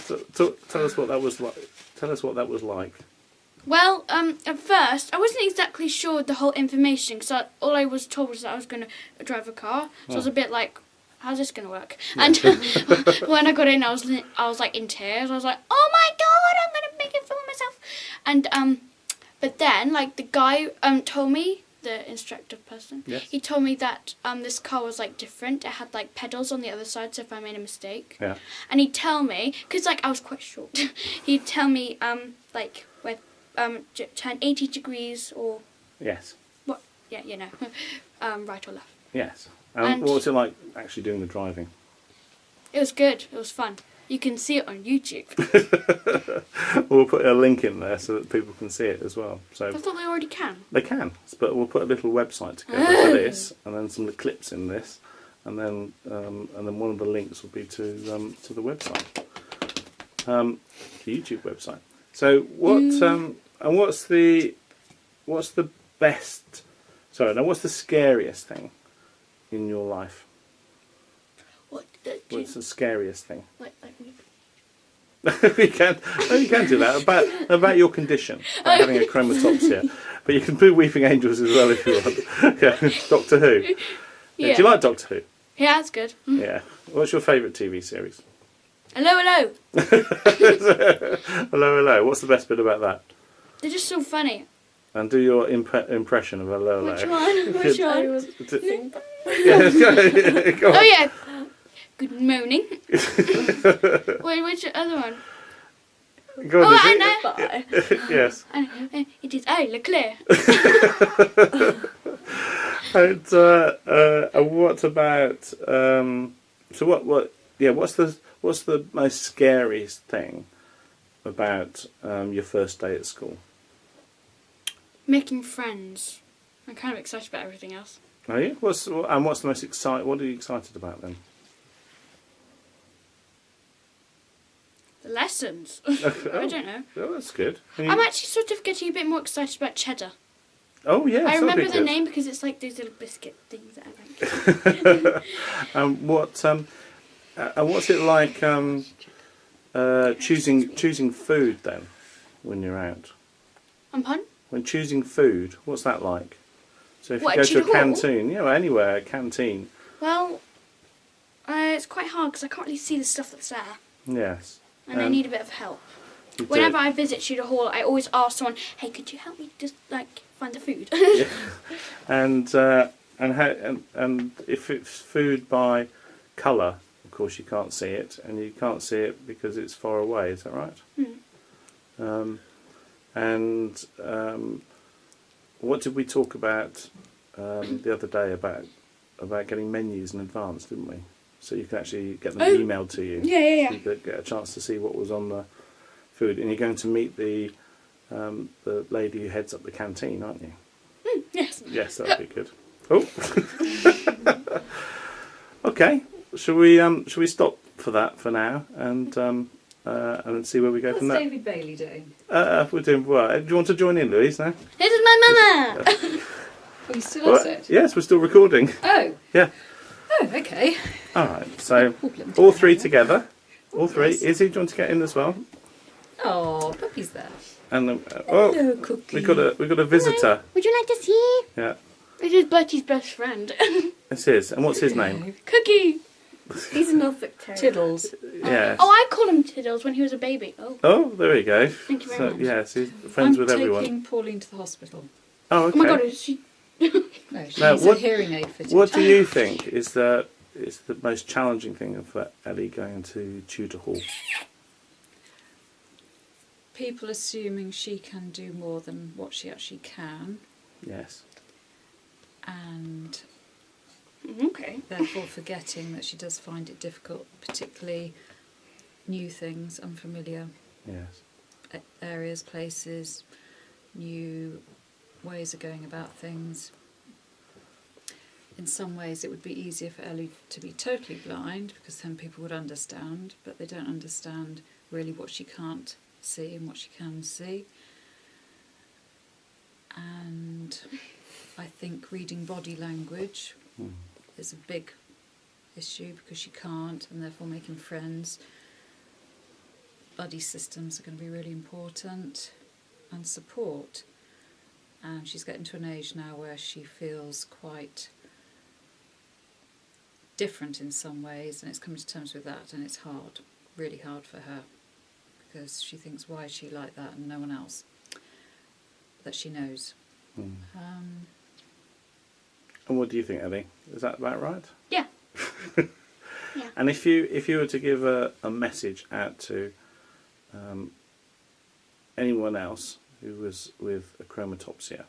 Tell us what that was like. Tell us what that was like. Well, at first, I wasn't exactly sure of the whole information because all I was told was that I was going to drive a car. So I was a bit like, how's this going to work? And when I got in, I was like in tears. I was like, oh my God, I'm going to make it for myself. And, but then, like, the guy told me, the instructor person, he told me that this car was, like, different. It had, like, pedals on the other side, so if I made a mistake. Yeah. And he'd tell me, because, like, I was quite short, he'd tell me, like, where turn 80 degrees or... Yes. What? Yeah, you know. Right or left. Yes. And what was it like actually doing the driving? It was good. It was fun. You can see it on YouTube. We'll put a link in there so that people can see it as well. So I thought they already can. They can, but we'll put a little website together for this, and then some of the clips in this, and then one of the links will be to the website, the YouTube website. So what's the best? Sorry, now what's the scariest thing in your life? What's the scariest thing? Like you can do that about your condition, about having achromatopsia. But you can do Weeping Angels as well if you want. Yeah. Doctor Who. Yeah. Do you like Doctor Who? Yeah, that's good. Yeah. What's your favourite TV series? Hello, hello. Hello, hello. What's the best bit about that? They're just so funny. And do your impression of hello, hello. Which one? Which one? Yeah, go on. Oh yeah. Good morning. Wait, which other one? Go on, I know. Yes. It is Leclerc. And what about? So what? Yeah. What's the most scariest thing about your first day at school? Making friends. I'm kind of excited about everything else. Are you? What's the most exciting? What are you excited about then? The lessons. I don't know. Oh, that's good. I'm actually sort of getting a bit more excited about cheddar. Oh yes, I remember the name because it's like those little biscuit things that I like. What's it like choosing food then when you're out? Pardon? When choosing food, what's that like? So if What, you go to a hall? canteen, anywhere, a canteen. Well, it's quite hard because I can't really see the stuff that's there. Yes. And I need a bit of help. You Whenever do. I visit Tudor Hall, I always ask someone, "Hey, could you help me just like find the food?" Yeah. And if it's food by colour, of course you can't see it, and you can't see it because it's far away. Is that right? What did we talk about the other day about getting menus in advance, didn't we? So you can actually get them emailed to you. Yeah. So you could get a chance to see what was on the food, and you're going to meet the lady who heads up the canteen, aren't you? Yes. Yes, that would be good. Oh. Okay. Shall we stop for that for now and see where we go from there? What's David Bailey doing? We're doing well. Do you want to join in, Louise? Now? This is my mama. Are you still at it? Yes, we're still recording. Oh. Yeah. Oh, okay. All right. So all three together. All three. Izzy, do you want to get in as well? Oh, Puppy's there. And Hello, Cookie. we got a visitor. Would you like to see? Yeah. It is Bertie's best friend. It's his. And what's his name? Cookie. He's a Norfolk Terrier. Tiddles. Yes. Oh, I call him Tiddles when he was a baby. Oh, there we go. Thank you very much. Yes, he's friends with everyone. I'm taking Pauline to the hospital. Oh, okay. Oh my God, is she? No, she Now, needs a hearing aid fitted. What do you think is the most challenging thing of Ellie going to Tudor Hall? People assuming she can do more than what she actually can, Yes. and Okay. therefore forgetting that she does find it difficult, particularly new things, unfamiliar Yes. areas, places, new ways of going about things. In some ways it would be easier for Ellie to be totally blind because then people would understand, but they don't understand really what she can't see and what she can see. And I think reading body language is a big issue because she can't, and therefore making friends. buddy systems are going to be really important, and support. And she's getting to an age now where she feels quite different in some ways, and it's coming to terms with that, and it's hard, really hard for her, because she thinks, why is she like that and no one else that she knows. And what do you think, Ellie? Is that about right? Yeah. Yeah. And if you were to give a message out to anyone else who was with achromatopsia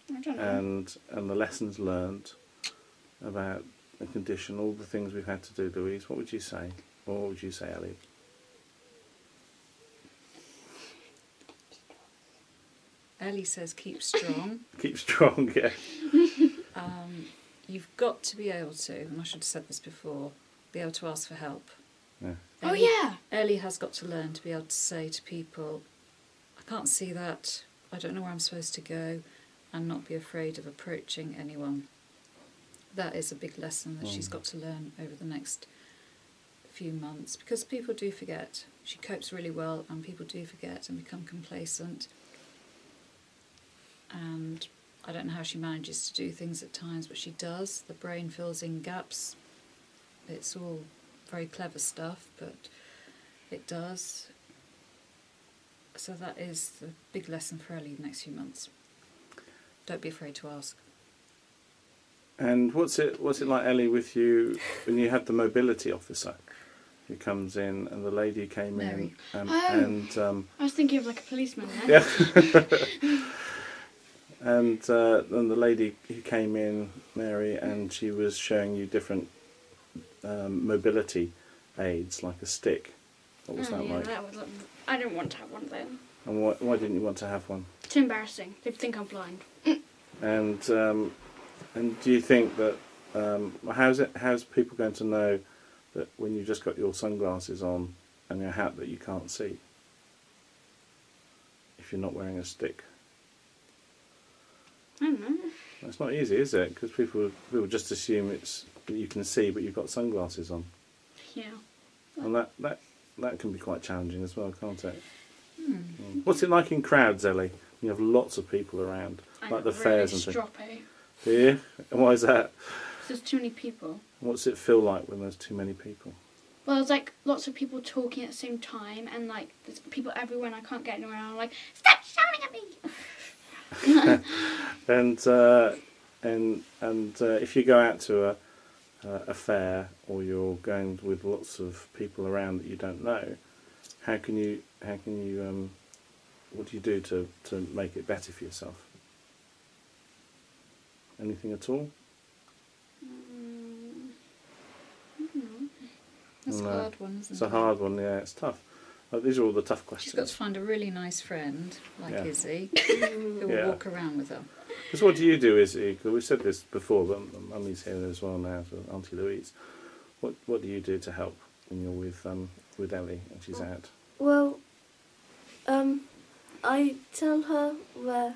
I don't know. and the lessons learned about the condition, all the things we've had to do, Louise, what would you say? Or what would you say, Ellie? Ellie says keep strong. Keep strong, yeah. You've got to be able to, and I should have said this before, be able to ask for help. Yeah. Oh yeah. Ellie has got to learn to be able to say to people, I can't see that, I don't know where I'm supposed to go, and not be afraid of approaching anyone. That is a big lesson that she's got to learn over the next few months, because people do forget. She copes really well, and people do forget and become complacent. And I don't know how she manages to do things at times, but she does. The brain fills in gaps. It's all very clever stuff, but it does. So that is the big lesson for Ellie the next few months. Don't be afraid to ask. And what's it like, Ellie, with you when you had the mobility officer who comes in, and the lady came Mary. in I was thinking of like a policeman then. yeah. And then the lady who came in, Mary, and she was showing you different mobility aids, like a stick. What was that yeah, like? I didn't want to have one then. And why didn't you want to have one? It's embarrassing. They think I'm blind. And do you think that how's people going to know that when you've just got your sunglasses on and your hat that you can't see if you're not wearing a stick? I don't know. It's not easy, is it? Because people just assume it's that you can see, but you've got sunglasses on, Yeah. and that can be quite challenging as well, can't it? What's it like in crowds, Ellie? You have lots of people around, like the fairs and things. Stroppy. Do you? And why is that? There's too many people. What's it feel like when there's too many people? Well, there's like lots of people talking at the same time, and like there's people everywhere, and I can't get anywhere. And I'm like, stop shouting at me! And if you go out to a fair, or you're going with lots of people around that you don't know, how can you what do you do to make it better for yourself? Anything at all? That's a No. hard one, isn't it? It's a hard one, yeah, it's tough. These are all the tough She's got questions. to find a really nice friend, like Yeah. Izzy, who will Yeah. walk around with her. Because what do you do, Izzy? 'Cause we've said this before, but Mummy's here as well now, so Auntie Louise. What do you do to help when you're with Ellie and she's out? Well, I tell her where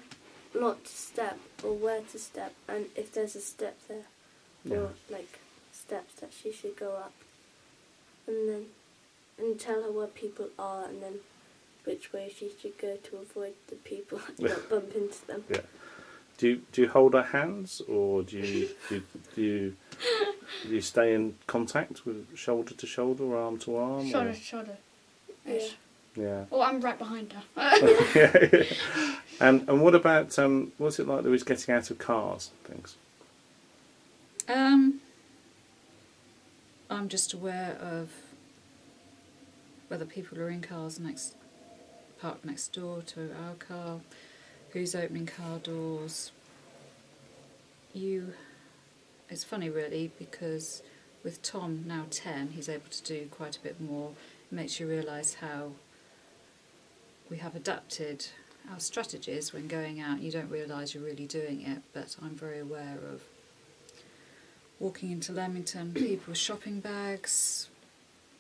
not to step or where to step, and if there's a step there, or like steps that she should go up, and tell her where people are, and then which way she should go to avoid the people and not bump into them. Yeah. Do you hold her hands, or do you stay in contact with shoulder to shoulder or arm to arm? Shoulder or? to shoulder. Yeah. Yeah. Oh, I'm right behind her. Yeah. And what about what's it like that was getting out of cars and things? I'm just aware of whether people are in cars parked next door to our car, who's opening car doors. It's funny really, because with Tom, now 10, he's able to do quite a bit more. It makes you realise how we have adapted our strategies when going out. You don't realise you're really doing it, but I'm very aware of walking into Leamington, people with shopping bags,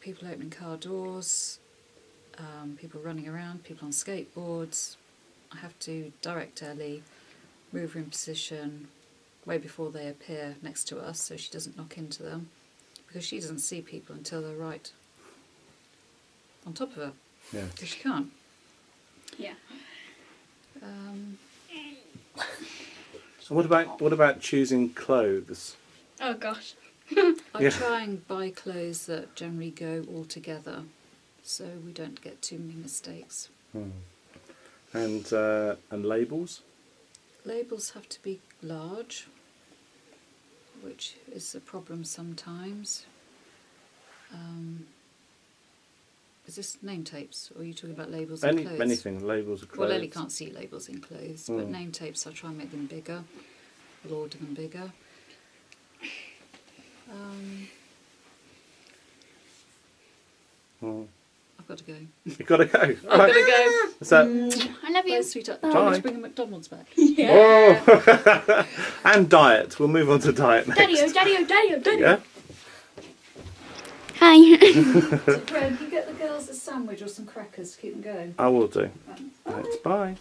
people opening car doors, people running around, people on skateboards. I have to direct Ellie, move her in position way before they appear next to us so she doesn't knock into them, because she doesn't see people until they're right on top of her. Yeah. Because you can't. Yeah. So what about choosing clothes? Oh gosh. I Yeah. try and buy clothes that generally go all together, so we don't get too many mistakes. And labels? Labels have to be large, which is a problem sometimes. Is this name tapes, or are you talking about labels in clothes? Anything, labels of clothes. Well, Ellie can't see labels in clothes, but name tapes I try and make them bigger. I'll order them bigger. I've got to go. You've got to go. I've got to go. So, I love Bye, you. sweetheart. Bye. Do you want me to bring a McDonald's back? oh, and diet. We'll move on to diet next. Daddy-o, daddy-o, daddy-o, daddy-o. Yeah. Hi. So, Fred, you get the girls a sandwich or some crackers to keep them going. I will do. Thanks. Bye.